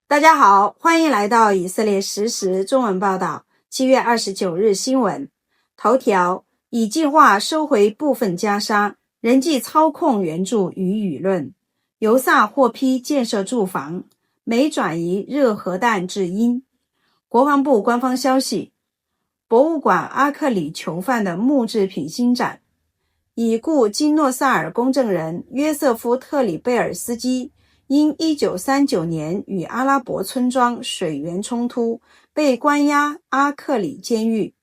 大家好，欢迎来到以色列实时中文报道。7月29日新闻头条：以计划收回部分加沙，人际操控援助与舆论。犹萨获批建设住房，美转移热核弹至英。国防部官方消息：博物馆阿克里囚犯的木制品新展。已故金诺萨尔公证人约瑟夫特里贝尔斯基因1939年与阿拉伯村庄水源冲突被关押阿克里监狱，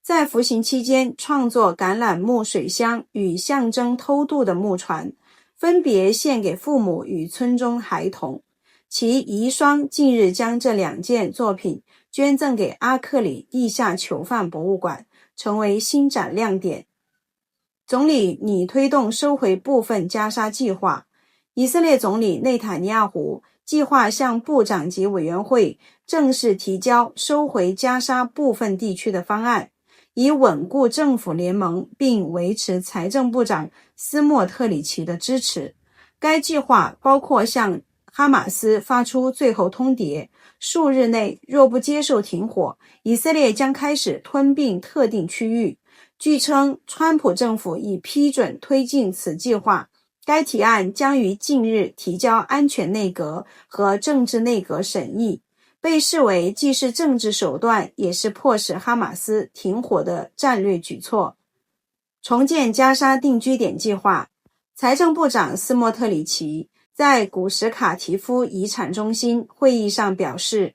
在服刑期间创作橄榄木水箱与象征偷渡的木船，分别献给父母与村中孩童。其遗孀近日将这两件作品捐赠给阿克里地下囚犯博物馆，成为新展亮点。总理拟推动收回部分加沙计划。以色列总理内塔尼亚胡计划向部长级委员会正式提交收回加沙部分地区的方案，以稳固政府联盟并维持财政部长斯莫特里奇的支持。该计划包括向哈马斯发出最后通牒，数日内若不接受停火，以色列将开始吞并特定区域。据称，川普政府已批准推进此计划。该提案将于近日提交安全内阁和政治内阁审议，被视为既是政治手段，也是迫使哈马斯停火的战略举措。重建加沙定居点计划。财政部长斯莫特里奇在古什卡提夫遗产中心会议上表示，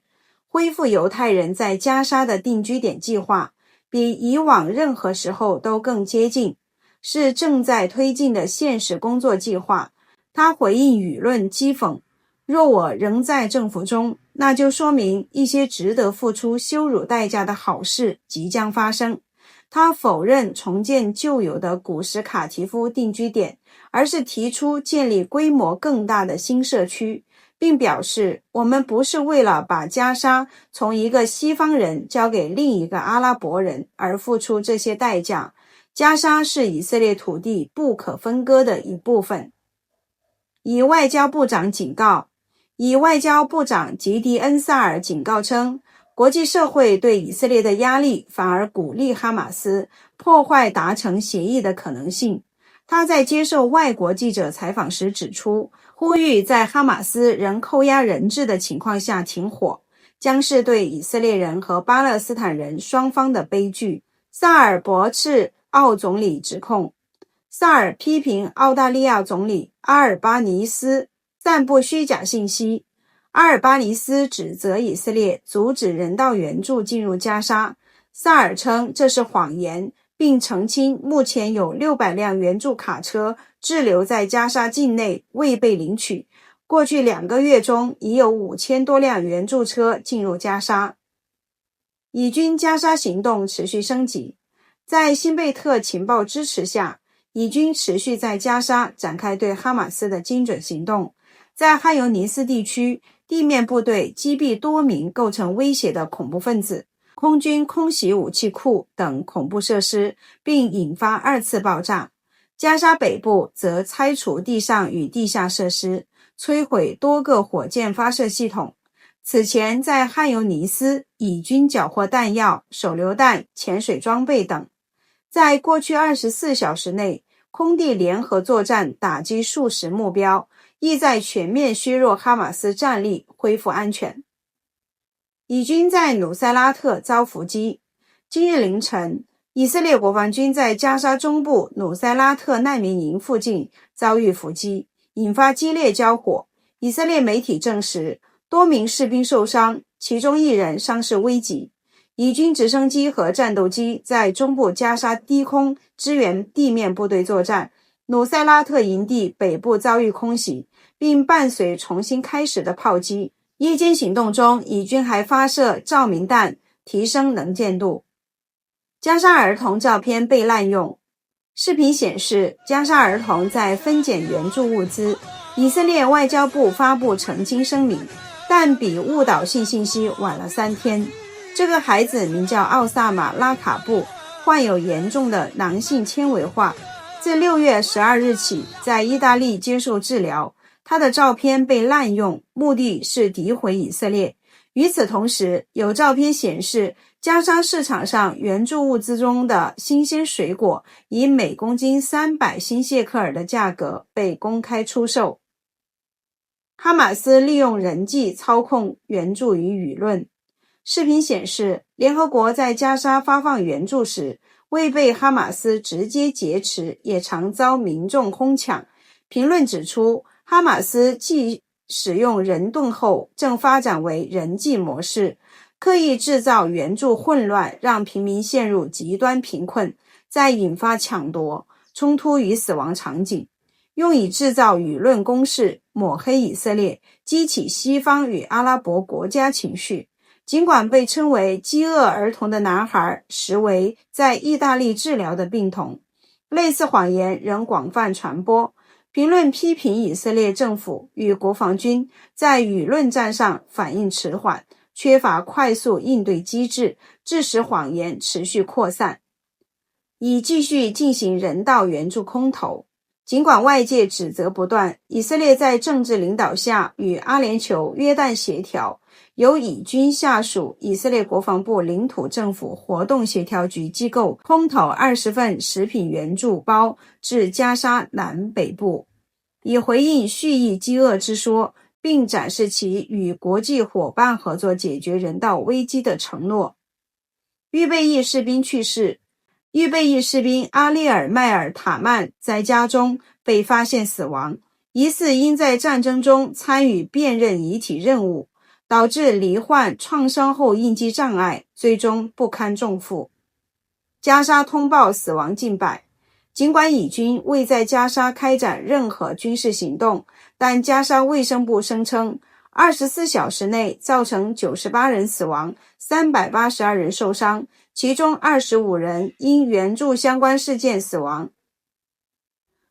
恢复犹太人在加沙的定居点计划比以往任何时候都更接近，是正在推进的现实工作计划。他回应舆论讥讽，若我仍在政府中，那就说明一些值得付出羞辱代价的好事即将发生。他否认重建旧有的古什卡提夫定居点，而是提出建立规模更大的新社区，并表示，我们不是为了把加沙从一个西方人交给另一个阿拉伯人而付出这些代价。加沙是以色列土地不可分割的一部分。以外交部长警告。以外交部长吉迪恩萨尔警告称，国际社会对以色列的压力反而鼓励哈马斯破坏达成协议的可能性。他在接受外国记者采访时指出，呼吁在哈马斯仍扣押人质的情况下停火，将是对以色列人和巴勒斯坦人双方的悲剧。萨尔驳斥奥总理指控。萨尔批评澳大利亚总理阿尔巴尼斯散布虚假信息。阿尔巴尼斯指责以色列阻止人道援助进入加沙。萨尔称这是谎言，并澄清目前有600辆援助卡车滞留在加沙境内未被领取。过去2个月中已有5000多辆援助车进入加沙。以军加沙行动持续升级。在辛贝特情报支持下，以军持续在加沙展开对哈马斯的精准行动。在汉尤尼斯地区，地面部队击毙多名构成威胁的恐怖分子，空军空袭武器库等恐怖设施，并引发2次爆炸。加沙北部则拆除地上与地下设施，摧毁多个火箭发射系统。此前在汉尤尼斯，以军缴获弹药、手榴弹、潜水装备等。在过去24小时内，空地联合作战打击数十目标，意在全面削弱哈马斯战力，恢复安全。以军在努塞拉特遭伏击。今日凌晨，以色列国防军在加沙中部努塞拉特难民营附近遭遇伏击，引发激烈交火。以色列媒体证实，多名士兵受伤，其中1人伤势危急。以军直升机和战斗机在中部加沙低空支援地面部队作战。努塞拉特营地北部遭遇空袭，并伴随重新开始的炮击。夜间行动中，以军还发射照明弹，提升能见度。加沙儿童照片被滥用。视频显示，加沙儿童在分拣援助物资。以色列外交部发布澄清声明，但比误导性信息晚了3天。这个孩子名叫奥萨马拉卡布，患有严重的囊性纤维化，自6月12日起在意大利接受治疗，他的照片被滥用，目的是诋毁以色列。与此同时，有照片显示加沙市场上援助物资中的新鲜水果以每公斤300新谢克尔的价格被公开出售。哈马斯利用人际操控援助与舆论。视频显示，联合国在加沙发放援助时，未被哈马斯直接劫持，也常遭民众哄抢。评论指出，哈马斯继使用人盾后，正发展为人际模式，刻意制造援助混乱，让平民陷入极端贫困，再引发抢夺、冲突与死亡场景，用以制造舆论攻势，抹黑以色列，激起西方与阿拉伯国家情绪。尽管被称为饥饿儿童的男孩实为在意大利治疗的病童，类似谎言仍广泛传播。评论批评以色列政府与国防军在舆论战上反应迟缓，缺乏快速应对机制，致使谎言持续扩散，以继续进行人道援助空投。尽管外界指责不断，以色列在政治领导下与阿联酋、约旦协调，由以军下属以色列国防部领土政府活动协调局机构空投20份食品援助包至加沙南北部，以回应蓄意饥饿之说，并展示其与国际伙伴合作解决人道危机的承诺。预备役士兵去世。预备役士兵阿利尔迈尔塔曼在家中被发现死亡，疑似因在战争中参与辨认遗体任务，导致罹患创伤后应激障碍，最终不堪重负。加沙通报死亡近百。尽管以军未在加沙开展任何军事行动，但加沙卫生部声称24小时内造成98人死亡，382人受伤，其中25人因援助相关事件死亡。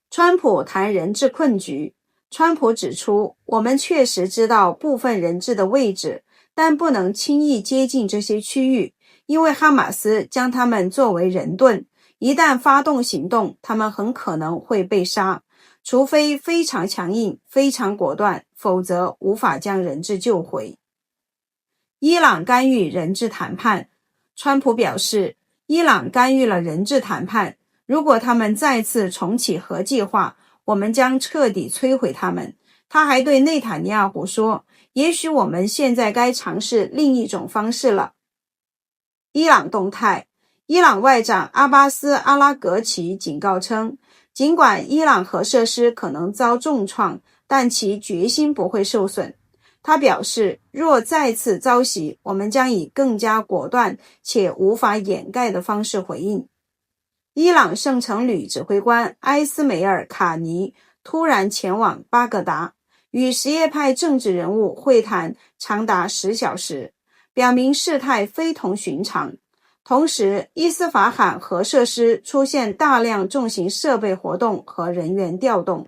川普谈人质困局。川普指出，我们确实知道部分人质的位置，但不能轻易接近这些区域，因为哈马斯将他们作为人盾，一旦发动行动，他们很可能会被杀，除非非常强硬、非常果断，否则无法将人质救回。伊朗干预人质谈判。川普表示，伊朗干预了人质谈判，如果他们再次重启核计划，我们将彻底摧毁他们。他还对内塔尼亚胡说，也许我们现在该尝试另一种方式了。伊朗动态。伊朗外长阿巴斯·阿拉格齐警告称，尽管伊朗核设施可能遭重创，但其决心不会受损。他表示，若再次遭袭，我们将以更加果断且无法掩盖的方式回应。伊朗圣城旅指挥官埃斯梅尔·卡尼突然前往巴格达，与什叶派政治人物会谈长达10小时，表明事态非同寻常。同时，伊斯法罕核设施出现大量重型设备活动和人员调动。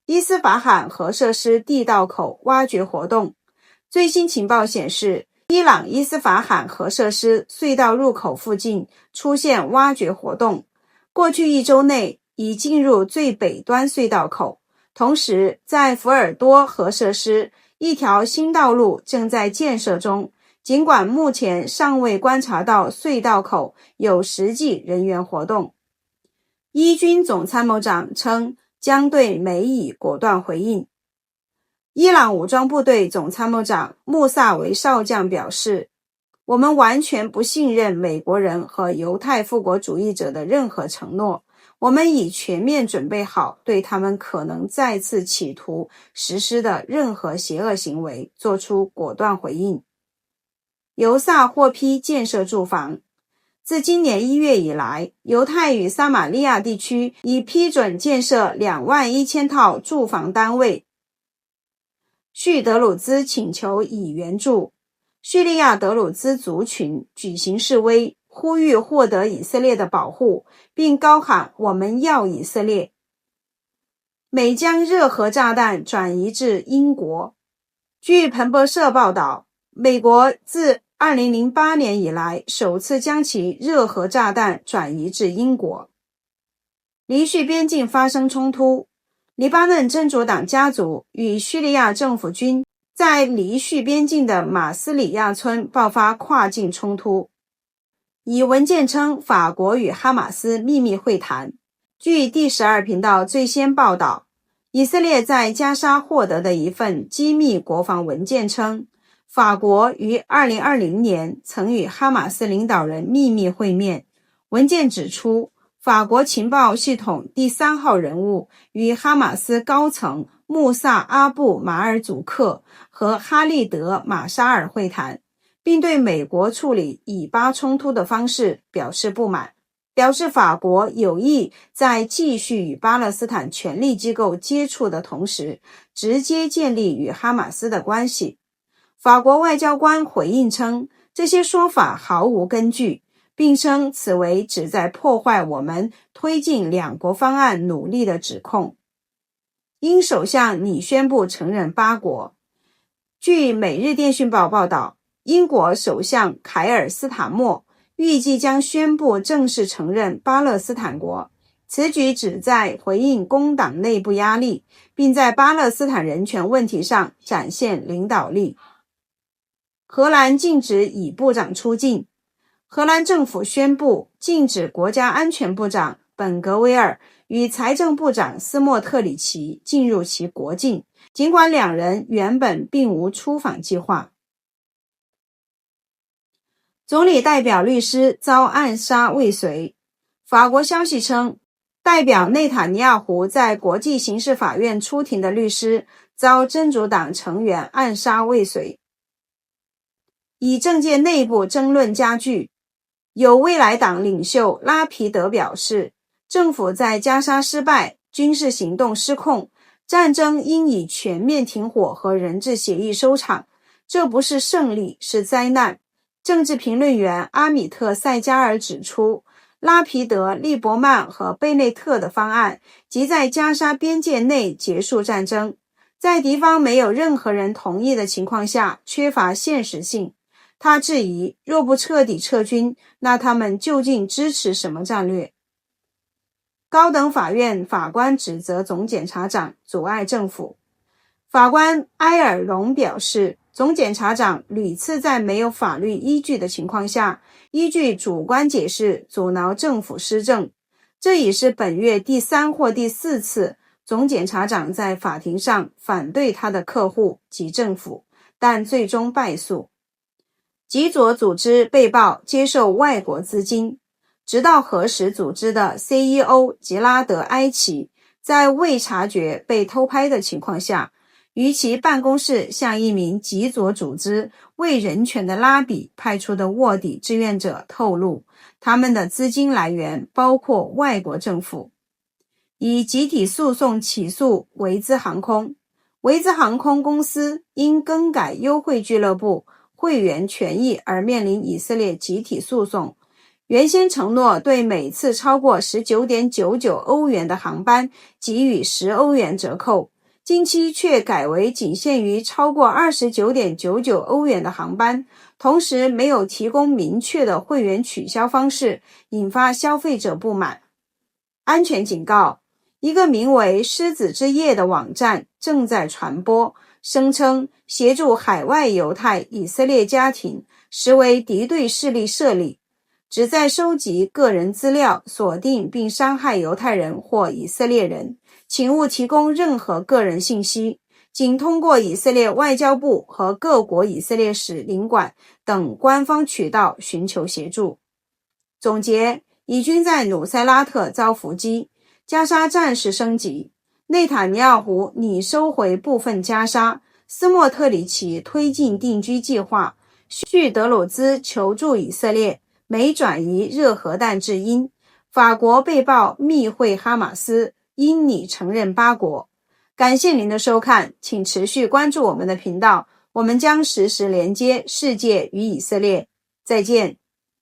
伊斯法罕核设施地道口挖掘活动。最新情报显示，伊朗伊斯法罕核设施隧道入口附近出现挖掘活动，过去1周内已进入最北端隧道口。同时，在福尔多核设施，一条新道路正在建设中，尽管目前尚未观察到隧道口有实际人员活动。伊军总参谋长称，将对美以果断回应。伊朗武装部队总参谋长穆萨维少将表示，我们完全不信任美国人和犹太复国主义者的任何承诺，我们已全面准备好对他们可能再次企图实施的任何邪恶行为做出果断回应。犹萨获批建设住房。自今年1月以来，犹太与撒玛利亚地区已批准建设21000套住房单位。叙德鲁兹请求以援助。叙利亚德鲁兹族群举行示威，呼吁获得以色列的保护，并高喊我们要以色列。美将热核炸弹转移至英国。据彭博社报道，美国自2008年以来首次将其热核炸弹转移至英国。黎叙边境发生冲突。黎巴嫩真主党家族与叙利亚政府军在离叙边境的马斯里亚村爆发跨境冲突。以文件称法国与哈马斯秘密会谈。据第12频道最先报道，以色列在加沙获得的一份机密国防文件称，法国于2020年曾与哈马斯领导人秘密会面。文件指出，法国情报系统第3号人物与哈马斯高层穆萨阿布马尔祖克和哈利德马沙尔会谈，并对美国处理以巴冲突的方式表示不满，表示法国有意在继续与巴勒斯坦权力机构接触的同时，直接建立与哈马斯的关系。法国外交官回应称，这些说法毫无根据，并称此为旨在破坏我们推进两国方案努力的指控。英首相拟宣布承认巴国。据每日电讯报报道，英国首相凯尔斯塔默预计将宣布正式承认巴勒斯坦国，此举旨在回应工党内部压力，并在巴勒斯坦人权问题上展现领导力。荷兰禁止以部长出境。荷兰政府宣布禁止国家安全部长本格威尔与财政部长斯莫特里奇进入其国境，尽管两人原本并无出访计划。总理代表律师遭暗杀未遂。法国消息称，代表内塔尼亚胡在国际刑事法院出庭的律师遭真主党成员暗杀未遂。以政界内部争论加剧，有未来党领袖拉皮德表示，政府在加沙失败，军事行动失控，战争应以全面停火和人质协议收场，这不是胜利，是灾难。政治评论员阿米特·塞加尔指出，拉皮德、利伯曼和贝内特的方案即在加沙边界内结束战争，在敌方没有任何人同意的情况下缺乏现实性。他质疑，若不彻底撤军，那他们究竟支持什么战略？高等法院法官指责总检察长阻碍政府。法官埃尔隆表示，总检察长屡次在没有法律依据的情况下，依据主观解释阻挠政府施政。这已是本月第3或第4次总检察长在法庭上反对他的客户及政府，但最终败诉。极左组织被曝接受外国资金。直到核实组织的 CEO 吉拉德·埃奇在未察觉被偷拍的情况下，于其办公室向一名极左组织为人权的拉比派出的卧底志愿者透露，他们的资金来源包括外国政府。以集体诉讼起诉维兹航空。维兹航空公司因更改优惠俱乐部会员权益而面临以色列集体诉讼。原先承诺对每次超过 19.99 欧元的航班给予10欧元折扣，近期却改为仅限于超过 29.99 欧元的航班，同时没有提供明确的会员取消方式，引发消费者不满。安全警告：一个名为狮子之夜的网站正在传播，声称协助海外犹太以色列家庭实为敌对势力设立，旨在收集个人资料，锁定并伤害犹太人或以色列人，请勿提供任何个人信息，仅通过以色列外交部和各国以色列使领馆等官方渠道寻求协助。总结：以军在努塞拉特遭伏击，加沙战事升级，内塔尼亚胡拟收回部分加沙，斯莫特里奇推进定居计划，叙德鲁兹求助以色列，美转移热核弹至因，法国被曝密会哈马斯，因拟承认巴国。感谢您的收看，请持续关注我们的频道，我们将实时连接世界与以色列。再见。